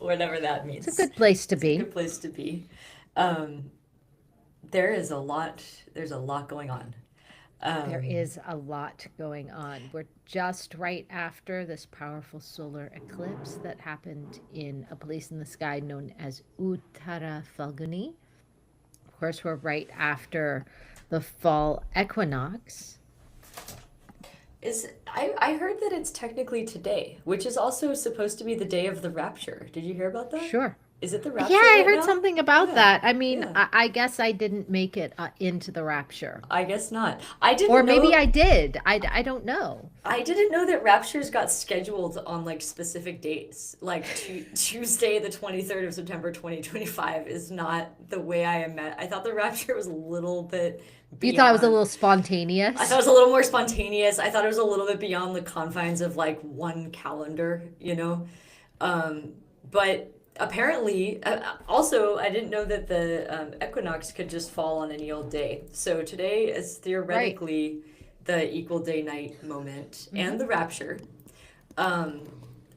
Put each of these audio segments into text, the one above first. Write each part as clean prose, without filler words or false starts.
whatever that It's a means. good place to It's a be. good place to be. Um, there is a lot, there's a lot going on. There Um, is a lot going on. We're just right after this powerful solar eclipse that happened in a place in the sky known as Uttara Falguni. Of course, we're right after the fall equinox. I heard that it's technically today, which is also supposed to be the day of the rapture. Did you hear about that? Sure. Is it the Yeah, rapture I right heard now? something about Yeah, that. I mean, yeah. I guess I didn't make it into the rapture. I guess not. I Or didn't maybe know I did. I don't know. I didn't know that raptures got scheduled on like specific dates. Like Tuesday, the 23rd of September 2025 is not the way I am met. I thought the rapture was a little bit You thought it was a beyond. little I thought it spontaneous? was a little more spontaneous. I thought it was a little bit beyond the confines of like one calendar, you know? Um, but apparently, also, I didn't know that the equinox could just fall on any old day. So today is Right. theoretically the equal day night moment Hmm. and the rapture. Um,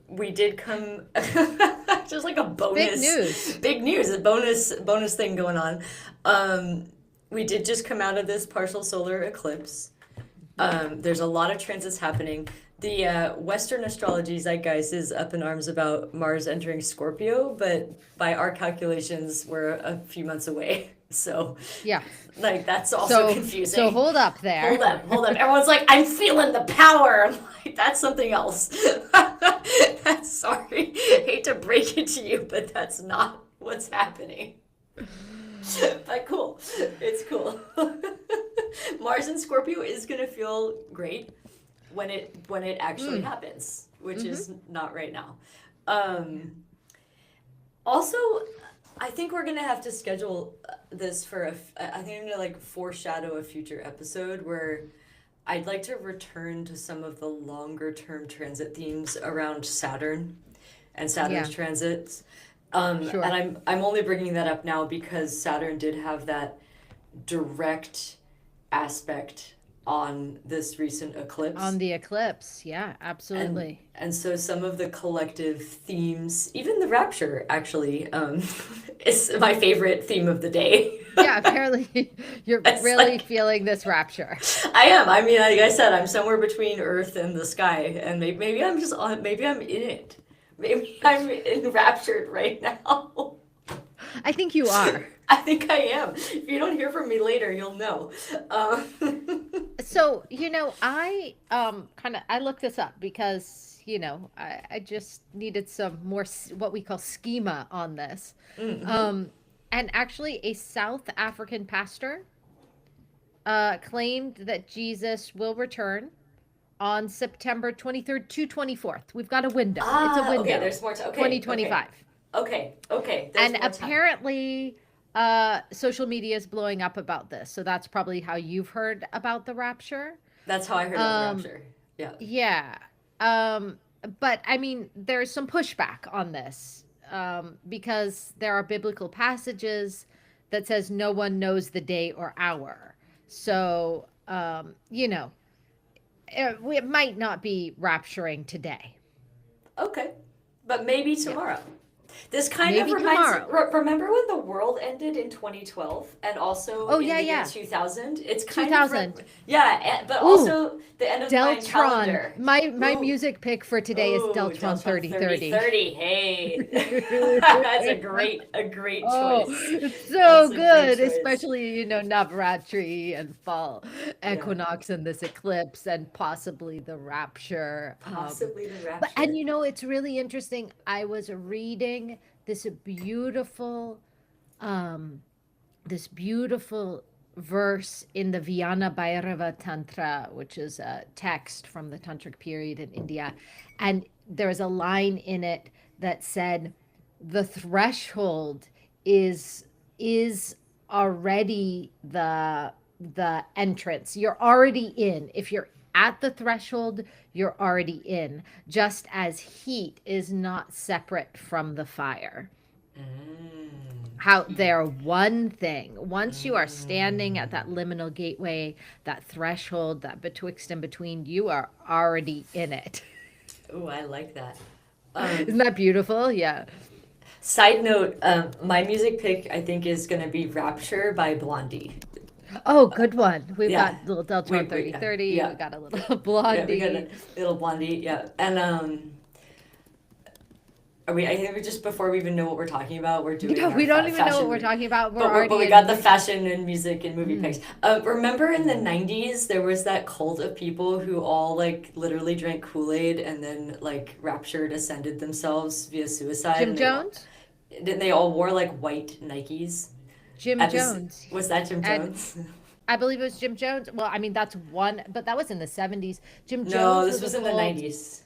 we did come just like a Big bonus, news. big news, a bonus thing going on. Um, we did just come out of this partial solar eclipse. There's a lot of transits happening. The Western astrology zeitgeist is up in arms about Mars entering Scorpio, but by our calculations, we're a few months away. So, Yeah. like, that's also So confusing. hold up there. Hold up, hold up. Everyone's like, I'm feeling the power. I'm like, that's something else. Sorry. Hate to break it to you, but that's not what's happening. But cool. It's cool. Mars in Scorpio is gonna feel great when it actually Mm. happens, which Hmm. is not right now. Um, Also, I think we're gonna have to schedule this for I think I'm gonna like foreshadow a future episode where I'd like to return to some of the longer term transit themes around Saturn and Saturn's Yeah, transits. And sure. I'm only bringing that up now because Saturn did have that direct aspect on this recent On eclipse. the eclipse. Yeah, and absolutely. and so some of the collective themes, even the rapture actually, is my favorite theme of the day. Yeah, apparently you're It's really like feeling this rapture. I am. I mean, like I said, I'm somewhere between Earth and the sky, and maybe I'm just on. Maybe I'm in it. Maybe I'm enraptured right now. I think you are. I think I am. If you don't hear from me later, you'll know. So, I looked this up because, I just needed some more what we call schema on this. Mm-hmm. Um, and actually a South African pastor claimed that Jesus will return on September 23rd to 24th. We've got a window. It's a Okay. window. There's more. Okay. Okay. 2025. Okay. Okay. There's And more time. apparently social media is blowing up about this. So that's probably how you've heard about the rapture. That's how I heard about the Um rapture. Yeah. yeah. Um but I mean there's some pushback on this. Because there are biblical passages that says no one knows the day or hour. So, it might not be rapturing today. Okay. But maybe Yeah. tomorrow. This kind of Maybe reminds. tomorrow. Remember when the world ended in 2012 and also Oh in yeah, the year yeah. 2000? It's kind of. 2000. Yeah, but Ooh, also the end of the Mayan Deltron. calendar. My Ooh. music pick for today is Ooh, Deltron Deltron 3030. 3030. Hey. That's a great Oh, choice. it's That's so a great good, choice. especially, Navratri and fall Yeah. equinox and this eclipse and possibly the rapture. Possibly the And rapture. it's really interesting. I was reading this beautiful um this beautiful verse in the Vyana Bhairava Tantra, which is a text from the Tantric period in India. And there was a line in it that said, the threshold is is already the entrance. You're already in. If you're at the threshold, you're already in, just as heat is not separate from the fire. How Heat. they're one thing. Once you are standing at Mm. that liminal gateway, that threshold, that betwixt and between, you are already in it. Oh, I like that. Isn't Um, that beautiful? Yeah. Side note, my music pick I think is gonna be Rapture by Blondie. Oh, good one. We've Yeah, got little we, Deltron we 3030. We yeah got a little yeah we got a Blondie. little Blondie, yeah. And are we? I think we just before we even know what we're talking about, we're Yeah, doing our we don't even know what we're fashion. talking about. We're But already we got in the music. fashion and music and movie picks. Remember in the '90s there was that cult of people who all like literally drank Kool-Aid and then like raptured, ascended themselves via suicide, Jim and they Jones? didn't they all wore like white Nikes Jim at this. Jones. Was that Jim And Jones? I believe it was Jim Jones. Well, I mean, that's one, but that was in the 70s. Jim No, Jones this was a was in the cult. '90s.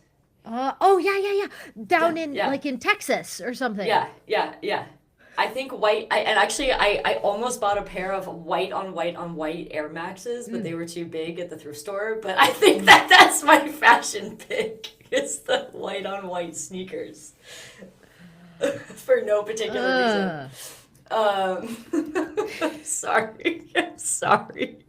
Oh, yeah, yeah, yeah. Yeah, Down in, yeah. like, in Texas or something. Yeah. I think white. And actually, I almost bought a pair of white on white on white Air Maxes, but they were too big at the thrift store. But I think that that's my fashion pick. It's the white on white sneakers for no particular reason. Ugh. Sorry. I'm sorry.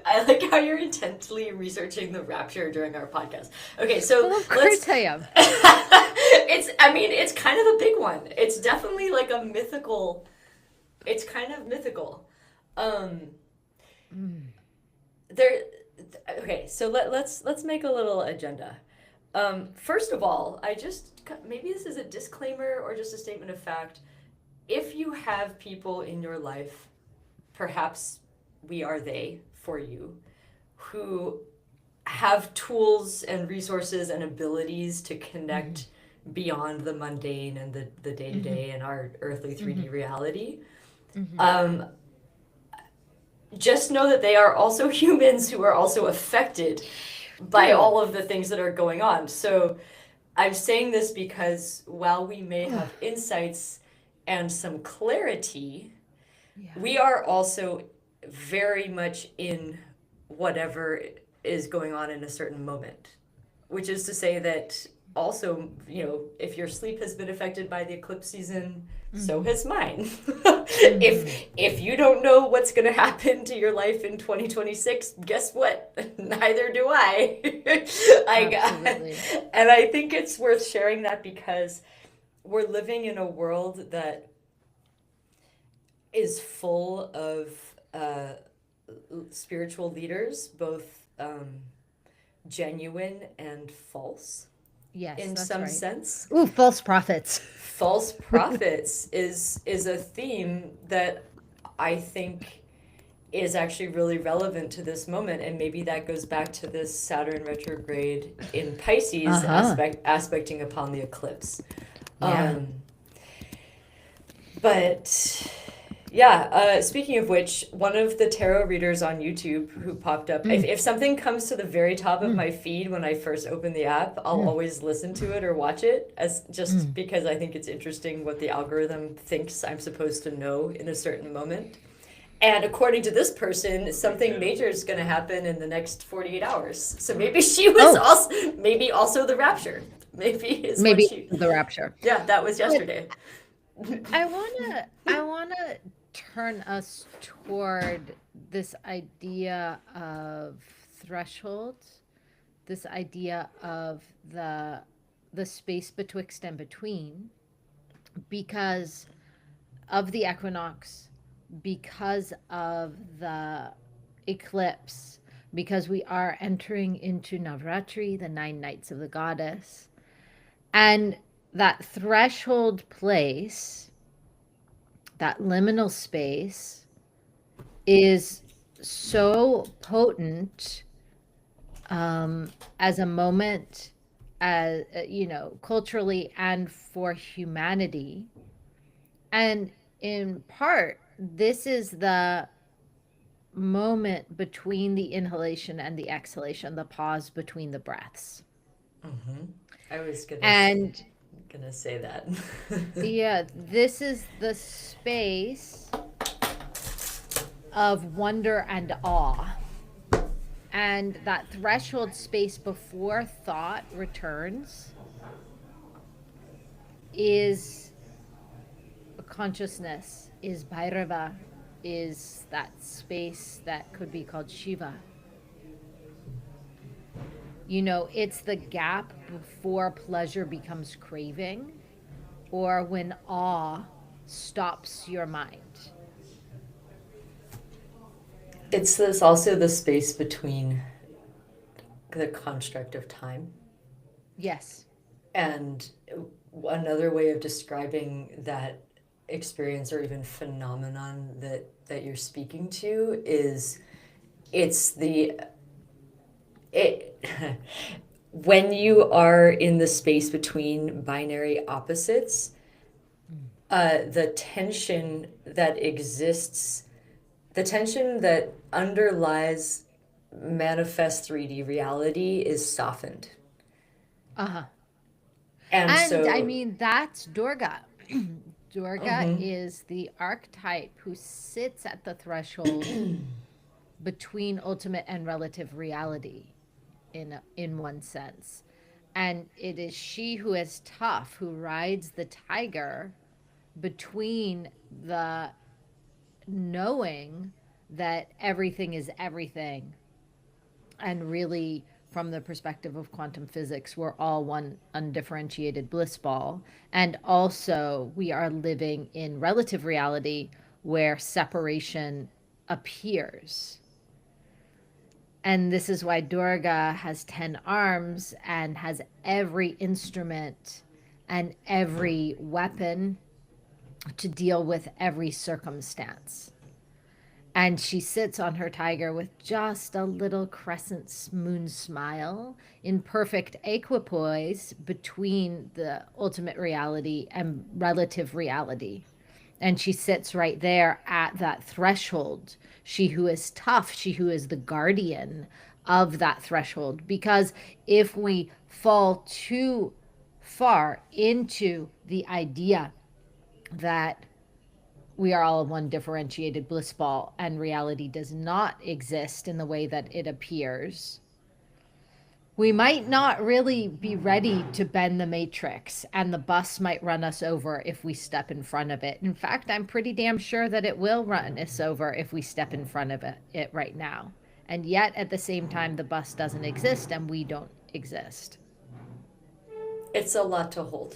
I like how you're intently researching the rapture during our podcast. Okay, so Well, of let's. course I am. I mean, it's kind of a big one. It's definitely like a mythical. It's kind of mythical. Um, there. Okay, so let's make a little agenda. First of all, maybe this is a disclaimer or just a statement of fact. If you have people in your life, perhaps we are they for you, who have tools and resources and abilities to connect beyond the mundane and the day-to-day and our earthly 3D reality. Just know that they are also humans who are also affected by all of the things that are going on. So I'm saying this because while we may have insights and some clarity, Yeah. we are also very much in whatever is going on in a certain moment, which is to say that also, if your sleep has been affected by the eclipse season, so has mine. If you don't know what's going to happen to your life in 2026, guess what? Neither do I. Absolutely. And I think it's worth sharing that because we're living in a world that is full of spiritual leaders, both genuine and false Yes, in that's some right. sense. Ooh, false prophets. False prophets is a theme that I think is actually really relevant to this moment, and maybe that goes back to this Saturn retrograde in Pisces aspecting upon the eclipse. Yeah. But yeah, speaking of which, one of the tarot readers on YouTube who popped up, if something comes to the very top of my feed when I first open the app, I'll always listen to it or watch it as just because I think it's interesting what the algorithm thinks I'm supposed to know in a certain moment. And according to this person, something major is going to happen in the next 48 hours. So maybe she was also the rapture. Maybe The rapture. Yeah, that was yesterday. I wanna turn us toward this idea of threshold, this idea of the space betwixt and between, because of the equinox, because of the eclipse, because we are entering into Navratri, the 9 nights of the goddess, and that threshold place, that liminal space, is so potent as a moment, as culturally and for humanity. And in part, this is the moment between the inhalation and the exhalation, the pause between the breaths. I was And gonna say that. yeah, this is the space of wonder and awe. And that threshold space before thought returns is consciousness, is Bhairava, is that space that could be called Shiva. It's the gap before pleasure becomes craving. or when awe stops your mind. It's this also the space between the construct of time. Yes. And another way of describing that experience or even phenomenon that you're speaking to is it's it when you are in the space between binary opposites, the tension that exists, the tension that underlies manifest 3D reality is softened. Uh-huh. And And so, I mean, that's Durga. Durga mhm. is the archetype who sits at the threshold between ultimate and relative reality in one sense. And it is she who is tough, who rides the tiger between the knowing that everything is everything, and really from the perspective of quantum physics, we're all one undifferentiated bliss ball, and also we are living in relative reality where separation appears. And this is why Durga has 10 arms and has every instrument and every weapon to deal with every circumstance. And she sits on her tiger with just a little crescent moon smile in perfect equipoise between the ultimate reality and relative reality. And she sits right there at that threshold. She who is tough, she who is the guardian of that threshold. Because if we fall too far into the idea that we are all one differentiated bliss ball and reality does not exist in the way that it appears, we might not really be ready to bend the matrix, and the bus might run us over if we step in front of it. In fact, I'm pretty damn sure that it will run us over if we step in front of it right now. And yet, at the same time, the bus doesn't exist and we don't exist. It's a lot to hold.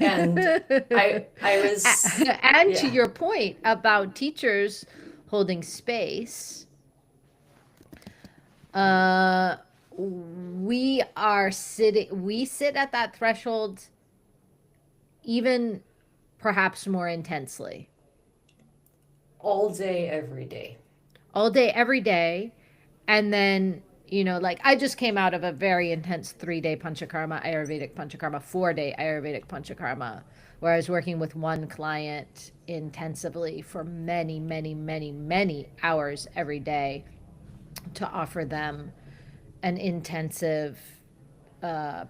And I was, And to yeah. your point about teachers holding space, uh, we sit at that threshold even perhaps more intensely. All day, every day. All day, every day. And then, like I just came out of a very intense 3-day Panchakarma, Ayurvedic Panchakarma, 4-day Ayurvedic Panchakarma, where I was working with one client intensively for many, many, many, many hours every day to offer them an intensive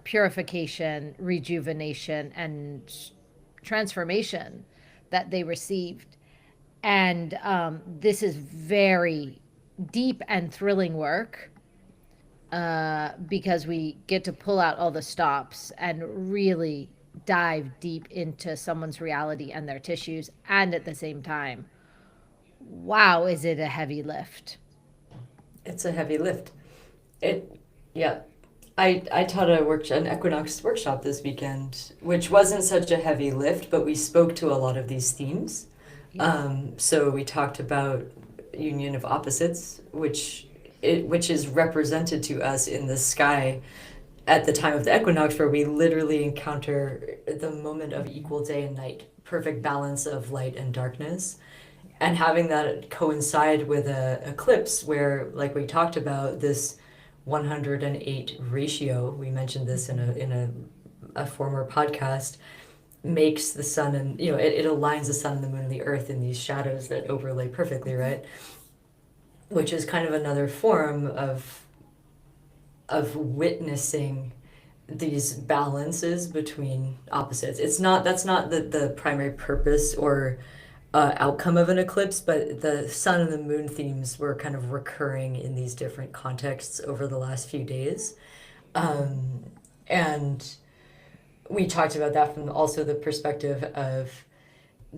purification, rejuvenation, and transformation that they received. And this is very deep and thrilling work because we get to pull out all the stops and really dive deep into someone's reality and their tissues. And at the same time, wow, is it a heavy lift? It's a heavy lift. It, yeah. I taught an equinox workshop this weekend, which wasn't such a heavy lift, but we spoke to a lot of these themes. So we talked about union of opposites, which is represented to us in the sky at the time of the equinox, where we literally encounter the moment of equal day and night, perfect balance of light and darkness. And having that coincide with a eclipse where, like we talked about, this 108 ratio, we mentioned this in a former podcast, makes the sun and it aligns the sun and the moon and the earth in these shadows that overlay perfectly, right? Which is kind of another form of witnessing these balances between opposites. That's not the primary purpose or outcome of an eclipse, but the sun and the moon themes were kind of recurring in these different contexts over the last few days. And we talked about that from also the perspective of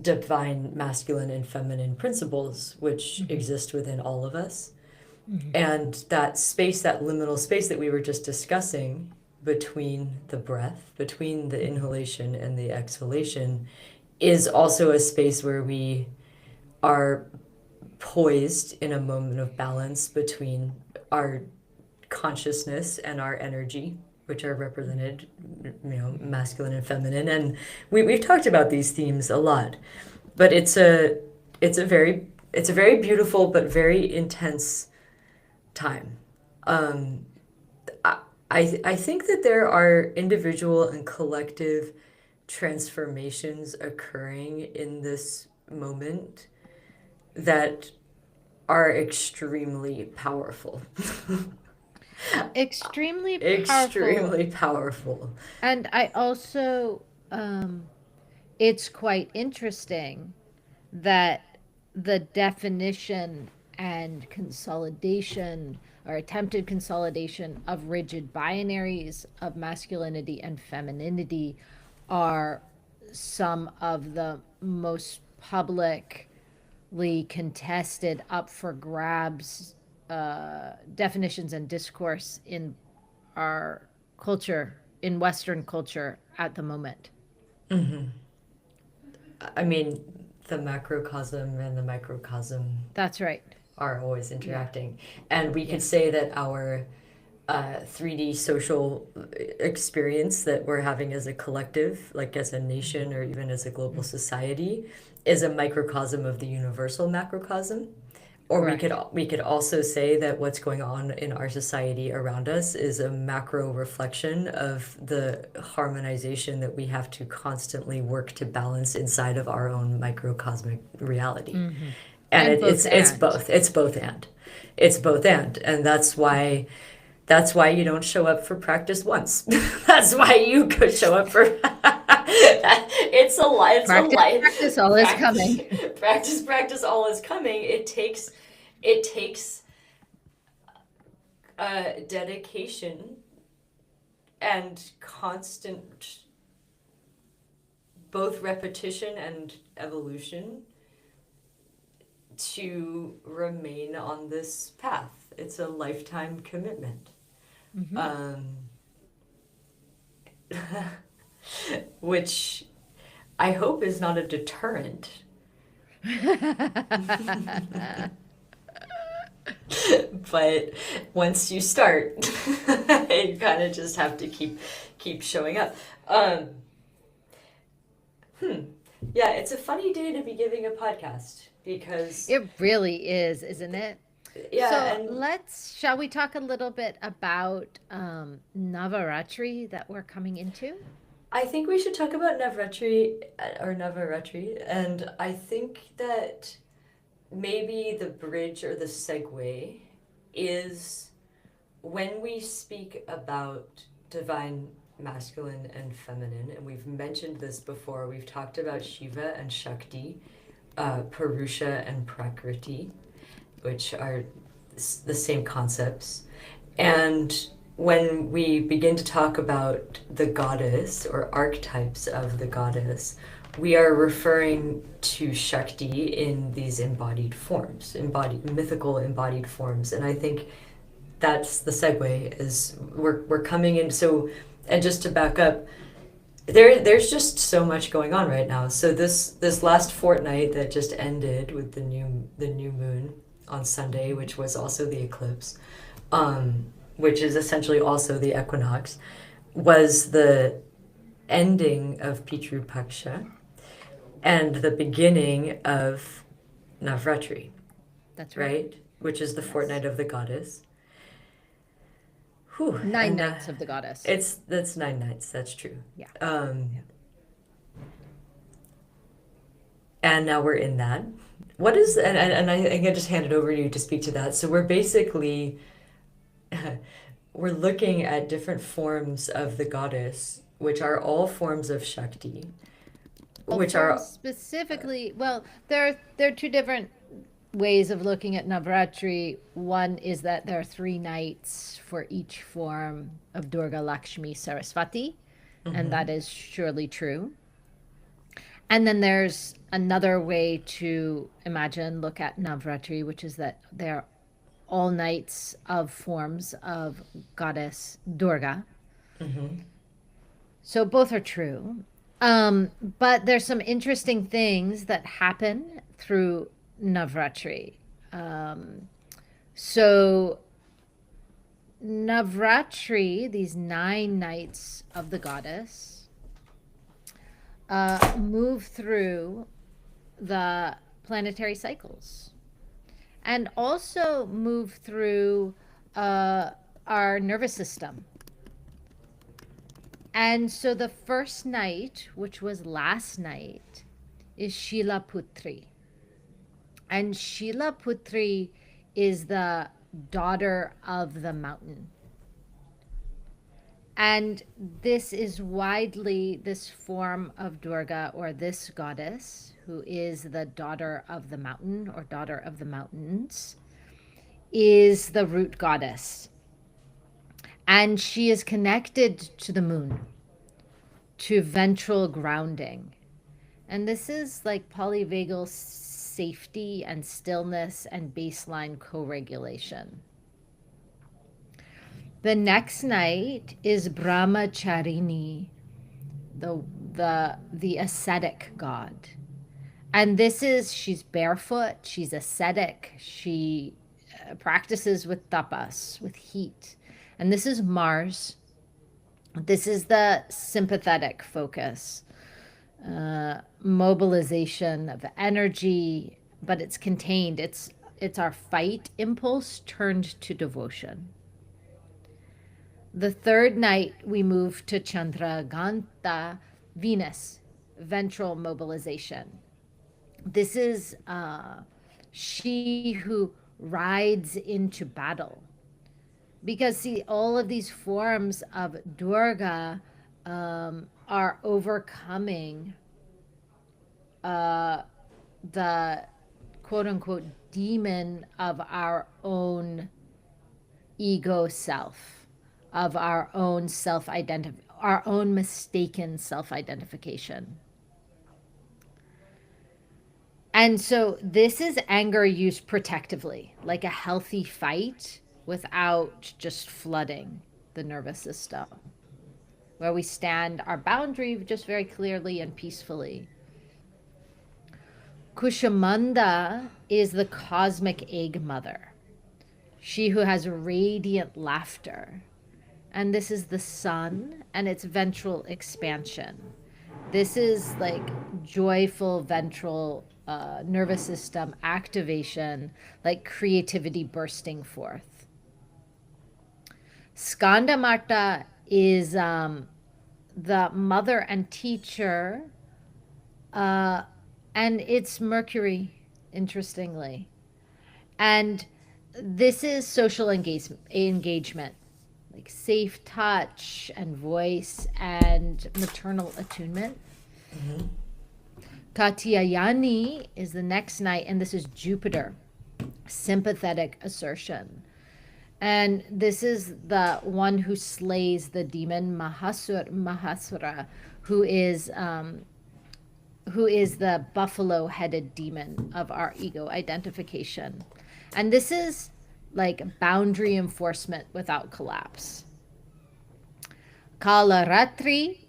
divine masculine and feminine principles, which exist within all of us. And that space, that liminal space that we were just discussing, between the breath, between the inhalation and the exhalation, is also a space where we are poised in a moment of balance between our consciousness and our energy, which are represented, masculine and feminine. And we've talked about these themes a lot, but it's a very beautiful but very intense time. Um, I think that there are individual and collective transformations occurring in this moment that are extremely powerful. Extremely powerful. Extremely powerful. And I also, it's quite interesting that the definition and consolidation or attempted consolidation of rigid binaries of masculinity and femininity are some of the most publicly contested, up for grabs definitions and discourse in our culture, in Western culture at the moment. I mean, the macrocosm and the microcosm That's right. are always Yeah. interacting. And we Yeah. could say that our 3D social experience that we're having as a collective, like as a nation or even as a global society, is a microcosm of the universal macrocosm. Or Correct. we could also say that what's going on in our society around us is a macro reflection of the harmonization that we have to constantly work to balance inside of our own microcosmic reality. Mm-hmm. And And both it's and. both. It's both and that's why you don't show up for practice once. That's why you could show up for Practice, practice, all is practice, coming. practice, all is coming. It takes dedication and constant both repetition and evolution to remain on this path. It's a lifetime commitment. Mm-hmm. Which I hope is not a deterrent. But once you start, you kind of just have to keep showing up. Um, yeah, it's a funny day to be giving a podcast because It really is, isn't it? yeah, So and shall we talk a little bit about Navaratri that we're coming into? I think we should talk about Navaratri, and I think that maybe the bridge or the segue is when we speak about divine masculine and feminine, and we've mentioned this before, we've talked about Shiva and Shakti, Purusha and Prakriti, which are the same concepts. And when we begin to talk about the goddess or archetypes of the goddess, we are referring to Shakti in these embodied forms, mythical embodied forms. And I think that's the segue is we're coming in. So, and just to back up, there's just so much going on right now. So this last fortnight that just ended with the new moon on Sunday, which was also the eclipse, which is essentially also the equinox, was the ending of Pitru Paksha and the beginning of Navratri, That's right. right? Which is the Yes. fortnight of the goddess. Whew, 9 and nights of the goddess. that's 9 nights. That's true. Yeah. Um, and now we're in that. What is and I think I just hand it over to you to speak to that. So we're basically we're looking at different forms of the goddess, which are all forms of Shakti, Well, which forms are specifically, well, there are two different ways of looking at Navratri. One is that there are 3 nights for each form of Durga, Lakshmi, Saraswati, and that is surely true. And then there's another way to look at Navratri, which is that there are all nights of forms of goddess Durga. So both are true. But there's some interesting things that happen through Navratri. So Navratri, these 9 nights of the goddess, move through the planetary cycles and also move through our nervous system. And so the first night, which was last night, is Shila Putri. And Shila Putri is the daughter of the mountain. And this is widely, this form of Durga, or this goddess, who is the daughter of the mountain or daughter of the mountains, is the root goddess. And she is connected to the moon, to ventral grounding. And this is like polyvagal safety and stillness and baseline co-regulation. The next night is Brahmacharini, the ascetic god. And this is, she's barefoot, she's ascetic, she practices with tapas, with heat. And this is Mars. This is the sympathetic focus, mobilization of energy, but it's contained. It's our fight impulse turned to devotion. The third night, we move to Chandraganta, Venus, ventral mobilization. This is she who rides into battle. Because, see, all of these forms of Durga are overcoming the quote-unquote demon of our own ego self, of our own our own mistaken self-identification. And so this is anger used protectively, like a healthy fight, without just flooding the nervous system, where we stand our boundary just very clearly and peacefully. Kushamanda is the cosmic egg mother, she who has radiant laughter. And this is the sun and its ventral expansion. This is like joyful ventral nervous system activation, like creativity bursting forth. Skandamata is the mother and teacher, and it's Mercury, interestingly. And this is social engagement, like safe touch and voice and maternal attunement. Katyayani is the next night, and this is Jupiter, sympathetic assertion. And this is the one who slays the demon Mahasura, who is the buffalo-headed demon of our ego identification. And this is like boundary enforcement without collapse. Kalaratri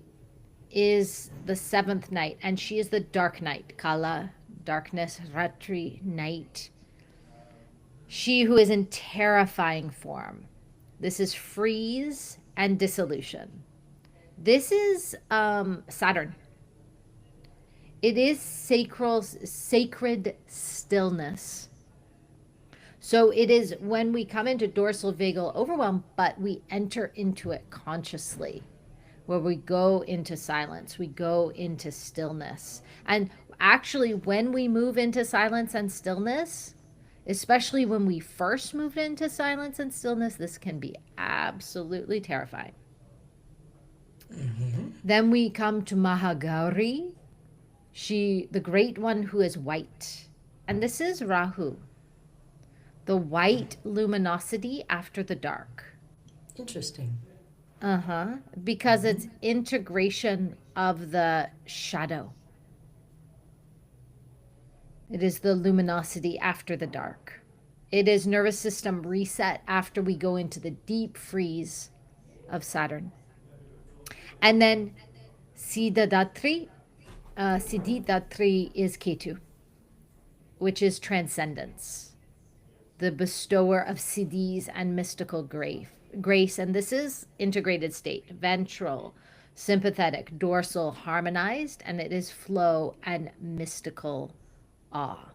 is the 7th night, and she is the dark night. Kala, darkness, Ratri, night. She who is in terrifying form. This is freeze and dissolution. This is Saturn. It is sacred stillness. So it is when we come into dorsal vagal overwhelm, but we enter into it consciously, where we go into silence, we go into stillness. And actually, when we move into silence and stillness, especially when we first move into silence and stillness, this can be absolutely terrifying. Then we come to Mahagauri, she, the great one who is white. And this is Rahu, the white luminosity after the dark. Interesting. Because it's integration of the shadow. It is the luminosity after the dark. It is nervous system reset after we go into the deep freeze of Saturn. And then Siddhidatri, Siddhidatri is Ketu, which is transcendence, the bestower of siddhis and mystical grace. And this is integrated state, ventral, sympathetic, dorsal, harmonized, and it is flow and mystical awe.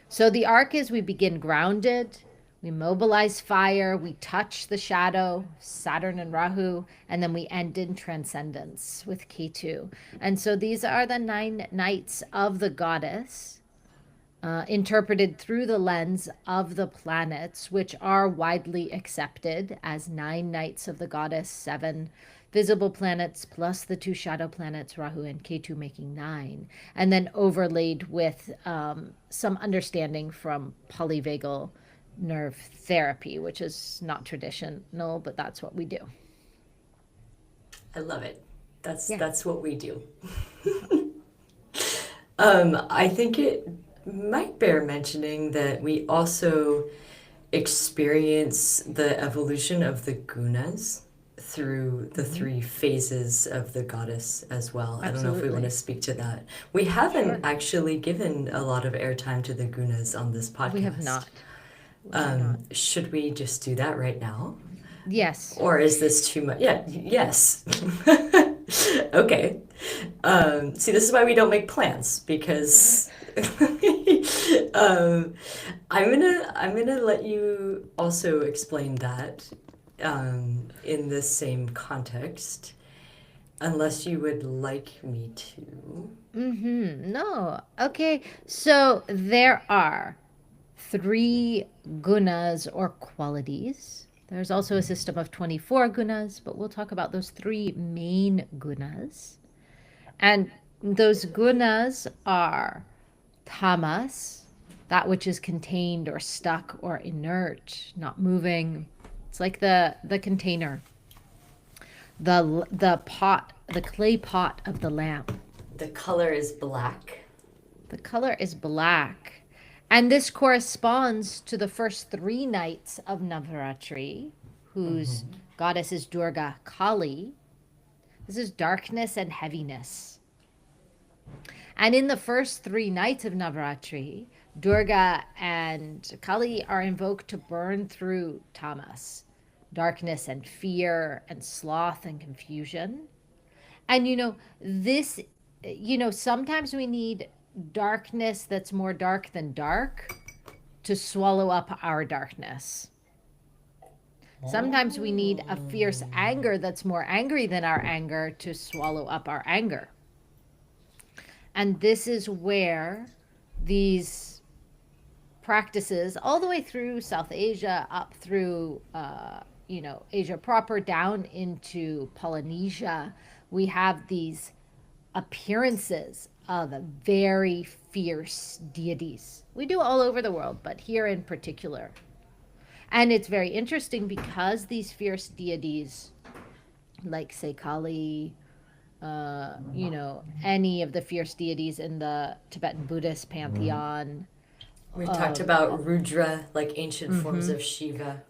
So the arc is we begin grounded, we mobilize fire, we touch the shadow, Saturn and Rahu, and then we end in transcendence with Ketu. And so these are the 9 nights of the goddess, interpreted through the lens of the planets, which are widely accepted as 9 nights of the goddess, 7 visible planets plus the 2 shadow planets, Rahu and Ketu, making 9, and then overlaid with some understanding from polyvagal nerve therapy, which is not traditional, but that's what we do. I love it. That's Yeah. that's what we do. I think it might bear mentioning that we also experience the evolution of the gunas through the 3 phases of the goddess as well. I don't know if we want Absolutely. to speak to that. We haven't Sure. actually given a lot of airtime to the gunas on this podcast. We have not. We have not. Should we just do that right now? Yes. Or is this too much? Yeah, yes. Okay. See, this is why we don't make plans, because I'm gonna let you also explain that in this same context, unless you would like me to. No. Okay. So there are 3 gunas or qualities. There's also a system of 24 gunas, but we'll talk about those 3 main gunas. And those gunas are tamas, that which is contained or stuck or inert, not moving. It's like the container, the pot, the clay pot of the lamp. The color is black. The color is black. And this corresponds to the first 3 nights of Navaratri, whose goddess is Durga Kali. This is darkness and heaviness. And in the first 3 nights of Navaratri, Durga and Kali are invoked to burn through tamas, darkness and fear and sloth and confusion. And sometimes we need darkness that's more dark than dark to swallow up our darkness. Sometimes we need a fierce anger that's more angry than our anger to swallow up our anger. And this is where these practices, all the way through South Asia, up through Asia proper, down into Polynesia, we have these appearances of very fierce deities. We do all over the world, but here in particular. And it's very interesting because these fierce deities, like say Kali, any of the fierce deities in the Tibetan Buddhist pantheon, We talked about Rudra, like ancient forms of Shiva.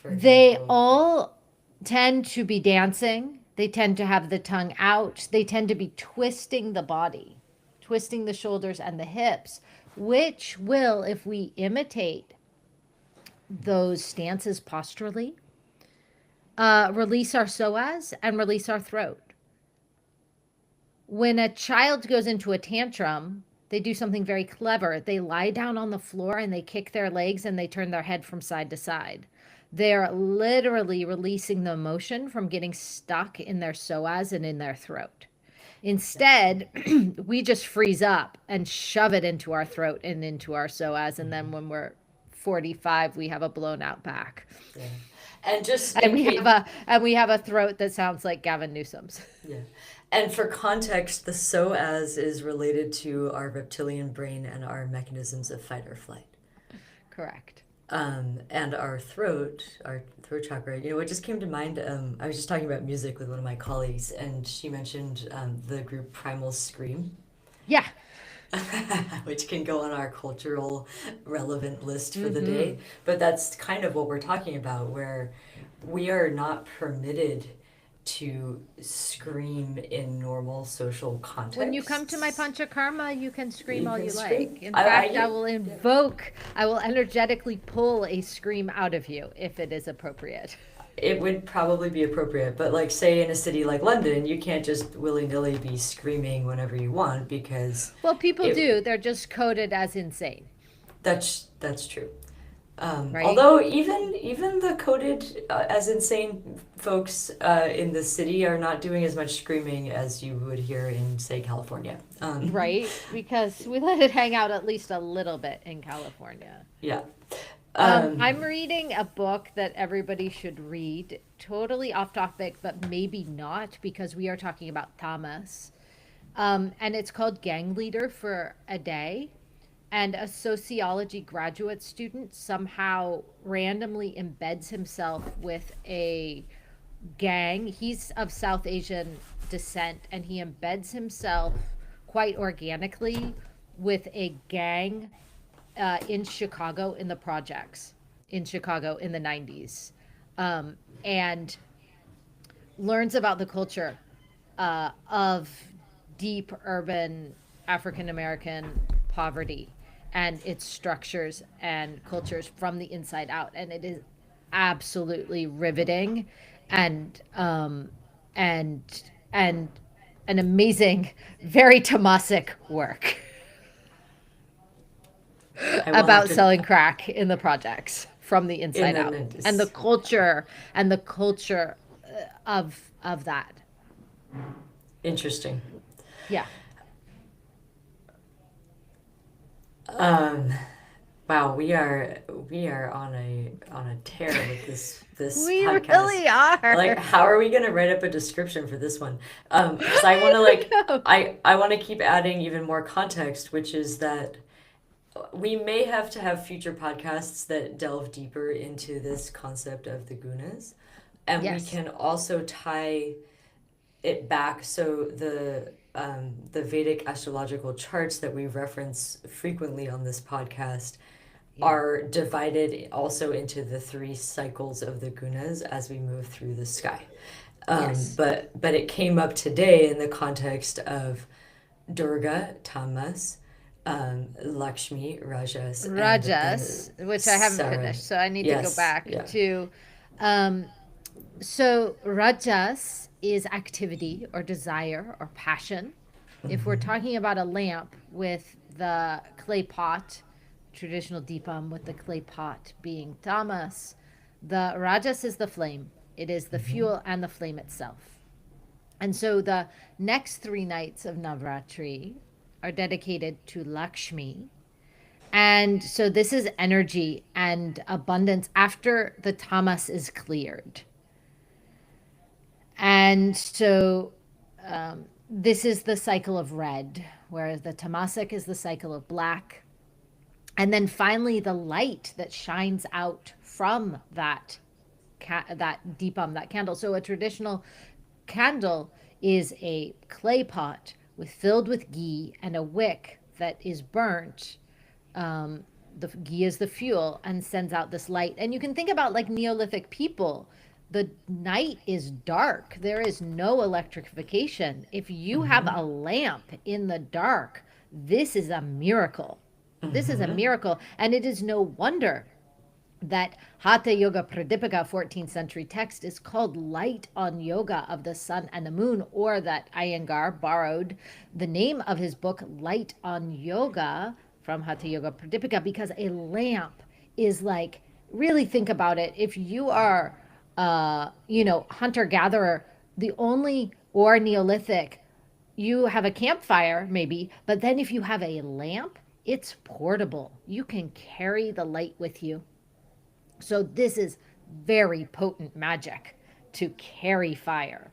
they example. all tend to be dancing. They tend to have the tongue out. They tend to be twisting the body, twisting the shoulders and the hips, which will, if we imitate those stances posturally, release our psoas and release our throat. When a child goes into a tantrum, they do something very clever. They lie down on the floor and they kick their legs and they turn their head from side to side. They're literally releasing the emotion from getting stuck in their psoas and in their throat. Instead, we just freeze up and shove it into our throat and into our psoas. And then when we're 45, we have a blown out back. Yeah. And just And we have a throat that sounds like Gavin Newsom's. yeah. And for context, the psoas is related to our reptilian brain and our mechanisms of fight or flight. Correct. And our throat chakra, what just came to mind, I was just talking about music with one of my colleagues, and she mentioned the group Primal Scream, Yeah. which can go on our cultural relevant list for the day. But that's kind of what we're talking about, where we are not permitted to scream in normal social contexts. When you come to my panchakarma, you can scream You all can you scream. like. In I- fact, I- I will energetically pull a scream out of you if it is appropriate. It would probably be appropriate, but like say in a city like London, you can't just willy-nilly be screaming whenever you want because Well, people It- do. They're just coded as insane, that's true. right? Although even the coded as insane folks in the city are not doing as much screaming as you would hear in say California. Right? Because we let it hang out at least a little bit in California. Yeah. I'm reading a book that everybody should read. Totally off topic, but maybe not because we are talking about Thomas. And it's called Gang Leader for a Day. And a sociology graduate student somehow randomly embeds himself with a gang. He's of South Asian descent, and he embeds himself quite organically with a gang in Chicago in the projects in Chicago in the 90s, and learns about the culture of deep urban African American poverty and its structures and cultures from the inside out. And it is absolutely riveting and and and an amazing, very Tomasic work I will about have to- selling crack in the projects from the inside the out 90s. and the culture of that. Interesting. Yeah. Wow, we are on a tear with this We podcast. really are. Like, how are we gonna write up a description for this one? Because I want to like know. I want to keep adding even more context, which is that we may have to have future podcasts that delve deeper into this concept of the gunas, and Yes. we can also tie it back so the Vedic astrological charts that we reference frequently on this podcast are divided also into the 3 cycles of the gunas as we move through the sky. Yes. But it came up today in the context of Durga, Tamas, Lakshmi, Rajas, and Rajas, which I haven't Sara. finished, so I need to go Yes, back yeah. to. So Rajas is activity or desire or passion. If we're talking about a lamp with the clay pot, traditional deepam with the clay pot being tamas, the Rajas is the flame. It is the fuel and the flame itself. And so the next 3 nights of Navratri are dedicated to Lakshmi. And so this is energy and abundance after the tamas is cleared. And so this is the cycle of red, whereas the tamasic is the cycle of black. And then finally, the light that shines out from that deepam, that candle. So a traditional candle is a clay pot filled with ghee and a wick that is burnt. The ghee is the fuel and sends out this light. And you can think about like Neolithic people. The night is dark. There is no electrification. If you have a lamp in the dark, this is a miracle. This is a miracle. And it is no wonder that Hatha Yoga Pradipika 14th century text is called Light on Yoga of the Sun and the Moon, or that Iyengar borrowed the name of his book Light on Yoga from Hatha Yoga Pradipika, because a lamp is like, really think about it. If you are hunter-gatherer, or Neolithic, you have a campfire maybe, but then if you have a lamp, it's portable. You can carry the light with you. So this is very potent magic to carry fire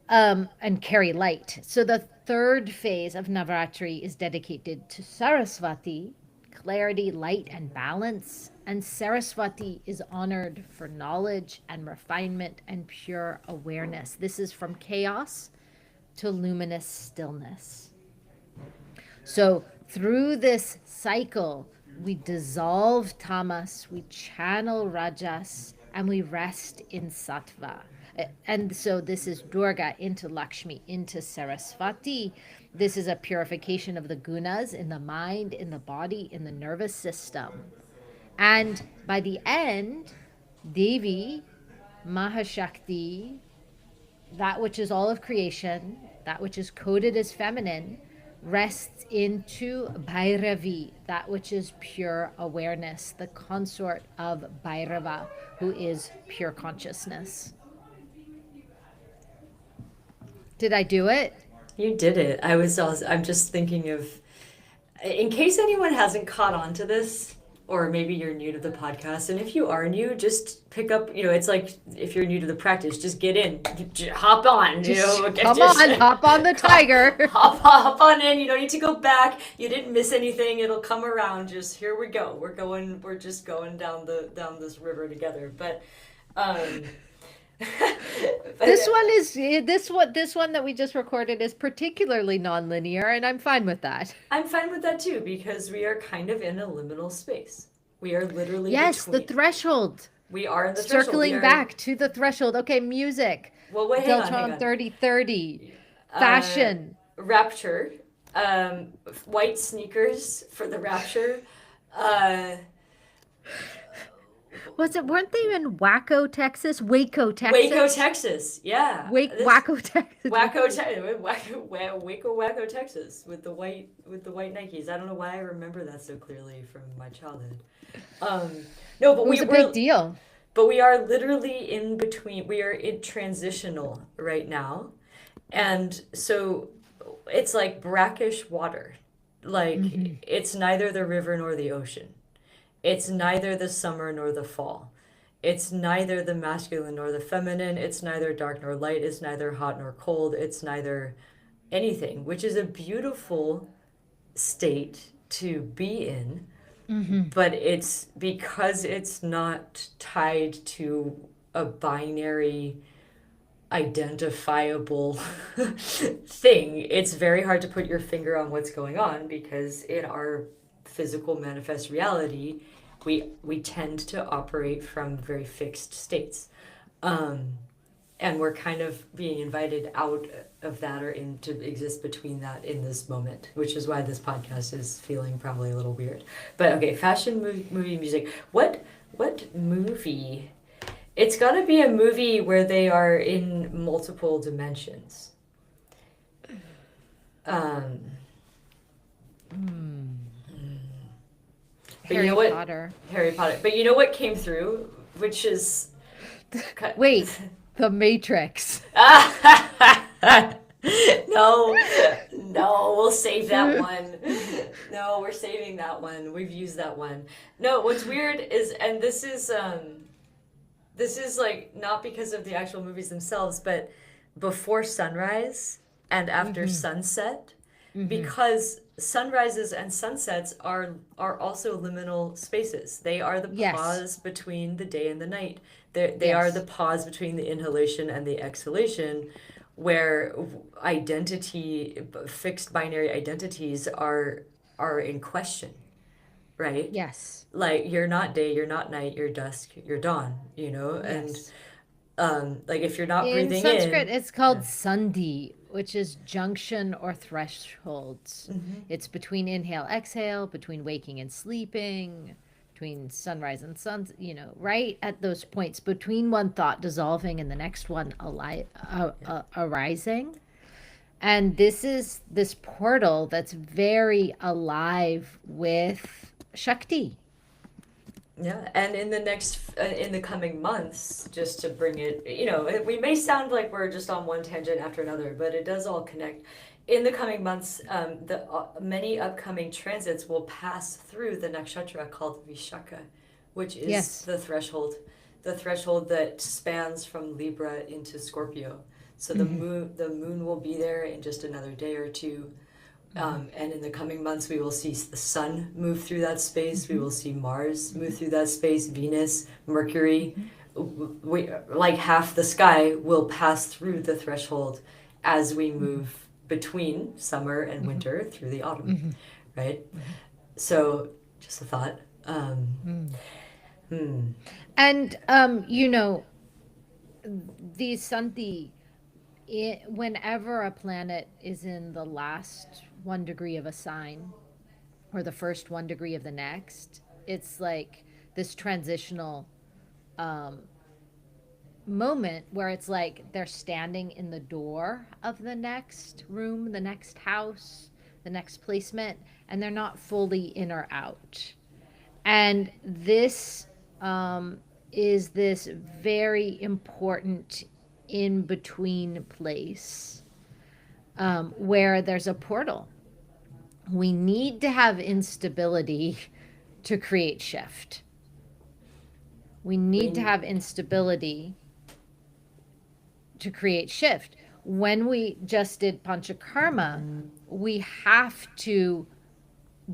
and carry light. So the 3rd phase of Navratri is dedicated to Saraswati, clarity, light, and balance. And Saraswati is honored for knowledge and refinement and pure awareness. This is from chaos to luminous stillness. So through this cycle, we dissolve tamas, we channel rajas, and we rest in sattva. And so this is Durga into Lakshmi into Sarasvati. This is a purification of the gunas in the mind, in the body, in the nervous system. And by the end, Devi, Mahashakti, that which is all of creation, that which is coded as feminine, rests into Bhairavi, that which is pure awareness, the consort of Bhairava, who is pure consciousness. Did I do it? You did it. I'm just thinking of, in case anyone hasn't caught on to this, or maybe you're new to the podcast, and if you are new, just pick up, it's like if you're new to the practice, just get in, hop on, Hop on the tiger. hop on in. You don't need to go back. You didn't miss anything. It'll come around. Just here we go. We're just going down this river together. But this one that we just recorded is particularly nonlinear, and I'm fine with that. I'm fine with that too, because we are kind of in a liminal space. We are literally the threshold. We are in the circling back to the threshold. Okay, music. Well, wait, hang on. 3030. Fashion. Rapture. White sneakers for the rapture. Weren't they in Waco, Texas? Waco, Texas. Yeah. Waco, Texas. Waco, Texas with the white Nikes. I don't know why I remember that so clearly from my childhood. No, but it was a big deal. But we are literally in between. We are in transitional right now. And so it's like brackish water. Like it's neither the river nor the ocean. It's neither the summer nor the fall. It's neither the masculine nor the feminine. It's neither dark nor light. It's neither hot nor cold. It's neither anything, which is a beautiful state to be in. But it's because it's not tied to a binary identifiable thing. It's very hard to put your finger on what's going on, because in our physical manifest reality, we tend to operate from very fixed states. And we're kind of being invited out of that, or in to exist between that in this moment, which is why this podcast is feeling probably a little weird. But okay, fashion, movie, music. What movie? It's got to be a movie where they are in multiple dimensions. Harry Potter. Harry Potter. But you know what came through, which is... Wait, The Matrix. No, we'll save that one. No, we're saving that one. We've used that one. No, what's weird is, and this is like not because of the actual movies themselves, but before sunrise and after sunset, because sunrises and sunsets are also liminal spaces. They are the pause between the day and the night. They are the pause between the inhalation and the exhalation, where fixed binary identities are in question, right? Yes. Like, you're not day, you're not night, you're dusk, you're dawn, Yes. And like, if you're not breathing in Sanskrit, it's called sandhi, which is junction or thresholds. It's between inhale, exhale, between waking and sleeping, between sunrise and right at those points, between one thought dissolving and the next one arising. And this is this portal that's very alive with Shakti. Yeah, and in the coming months, just to bring it, we may sound like we're just on one tangent after another, but it does all connect. In the coming months, the many upcoming transits will pass through the nakshatra called Vishaka, which is the threshold that spans from Libra into Scorpio. So the moon will be there in just another day or two. And in the coming months, we will see the sun move through that space. We will see Mars move through that space, Venus, Mercury. Like half the sky will pass through the threshold as we move between summer and winter through the autumn, right? So just a thought. And, these Santi, whenever a planet is in the last 1 degree of a sign or the first 1 degree of the next, it's like this transitional um, moment where it's like they're standing in the door of the next room, the next house, the next placement, and they're not fully in or out. And this is this very important in between place where there's a portal. We need to have instability to create shift. We need to have instability to create shift. When we just did Panchakarma, we have to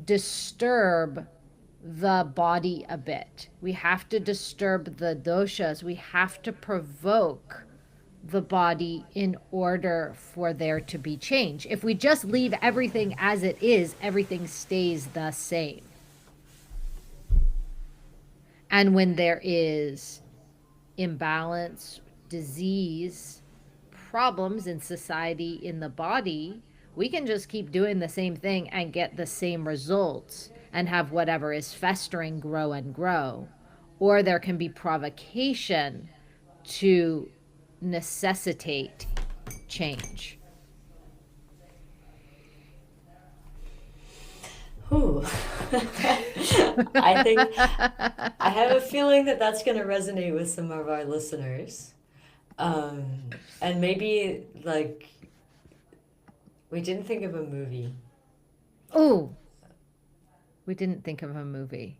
disturb the body a bit. We have to disturb the doshas. We have to provoke the body in order for there to be change. If we just leave everything as it is, everything stays the same. And when there is imbalance, disease, problems in society, in the body, we can just keep doing the same thing and get the same results and have whatever is festering grow and grow. Or there can be provocation to necessitate change. Ooh. I think I have a feeling that that's going to resonate with some of our listeners. And maybe like we didn't think of a movie. Oh, we didn't think of a movie.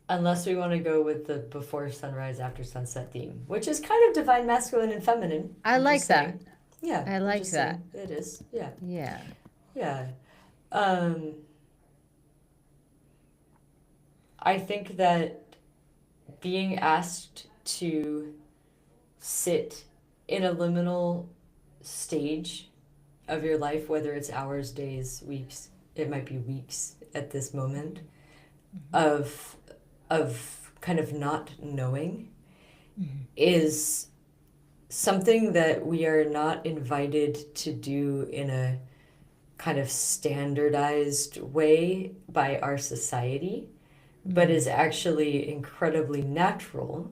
Unless we want to go with the before sunrise, after sunset theme, which is kind of divine masculine and feminine. I like that. Saying. Yeah. I like that. It is. Yeah. Yeah. Yeah. I think that being asked to sit in a liminal stage of your life, whether it's hours, days, weeks, it might be weeks at this moment, of kind of not knowing, is something that we are not invited to do in a kind of standardized way by our society, but is actually incredibly natural.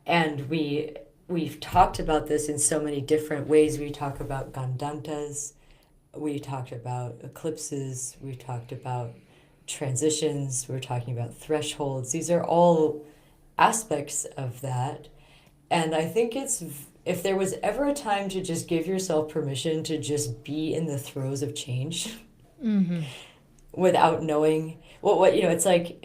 And we've talked about this in so many different ways. We talk about Gandantas, we talked about eclipses, we talked about transitions, we're talking about thresholds. These are all aspects of that. And I think if there was ever a time to just give yourself permission to just be in the throes of change without knowing what it's like,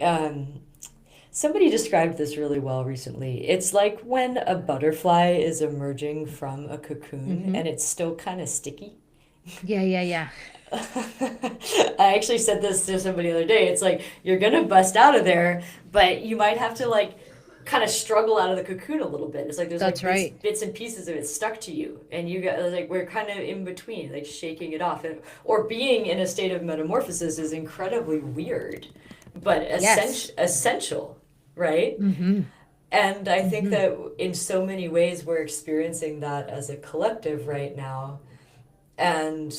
somebody described this really well recently. It's like when a butterfly is emerging from a cocoon and it's still kind of sticky. Yeah. I actually said this to somebody the other day. It's like you're gonna bust out of there, but you might have to like kind of struggle out of the cocoon a little bit. It's like there's That's like right. bits and pieces of it stuck to you, and you got like we're kind of in between, like shaking it off, or being in a state of metamorphosis is incredibly weird, but essential, right? And I think that in so many ways we're experiencing that as a collective right now, and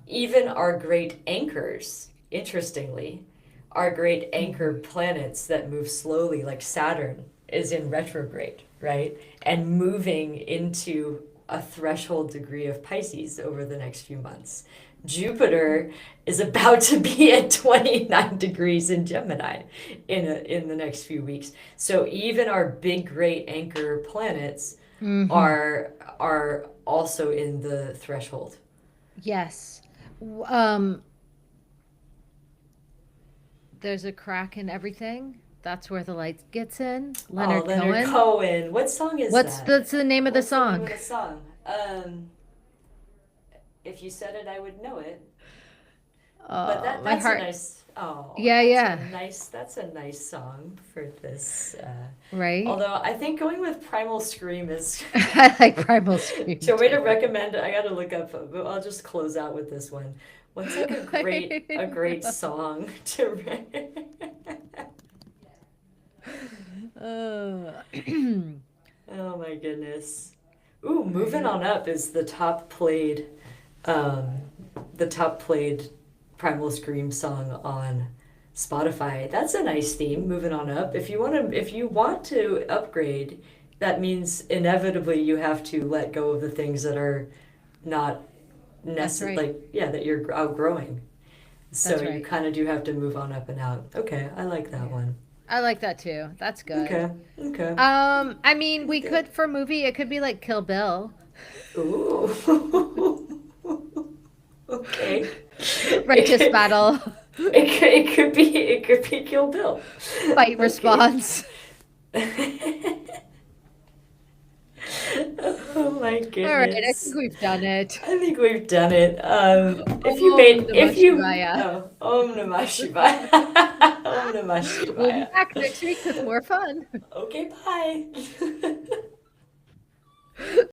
even our great anchors, interestingly, our great anchor planets that move slowly, like Saturn, is in retrograde, right? And moving into a threshold degree of Pisces over the next few months. Jupiter is about to be at 29 degrees in Gemini in the next few weeks. So even our big, great anchor planets are also in the threshold. Yes. There's a crack in everything. That's where the light gets in. Leonard Cohen. What song is that? What's the name of the song? What's the name of the song? If you said it, I would know it. But that's a nice. Oh, yeah. That's a nice song for this. Right. Although I think going with Primal Scream is. I like Primal Scream. So way to recommend. I got to look up. I'll just close out with this one. What's like a great song to? Oh my goodness. Ooh, moving on up is um, the top played Primal Scream song on Spotify. That's a nice theme. Moving on up. If you want to upgrade, that means inevitably you have to let go of the things that are not That's necessary. right. Like yeah, that you're outgrowing. So That's you right. kind of do have to move on up and out. Okay, I like that Yeah. one. I like that too. That's good. Okay, okay. I mean, Pretty we good. could for movie, it could be like Kill Bill. Ooh. Okay. Righteous It, battle, it could be Kill Bill. fight Okay. response. Oh my All right, I think goodness. we've done it. I think we've done it. Om Namah If you, Shivaya. oh, Om Namah Shivaya. Om Namah We'll be Shivaya. back next week with more fun. Okay, bye.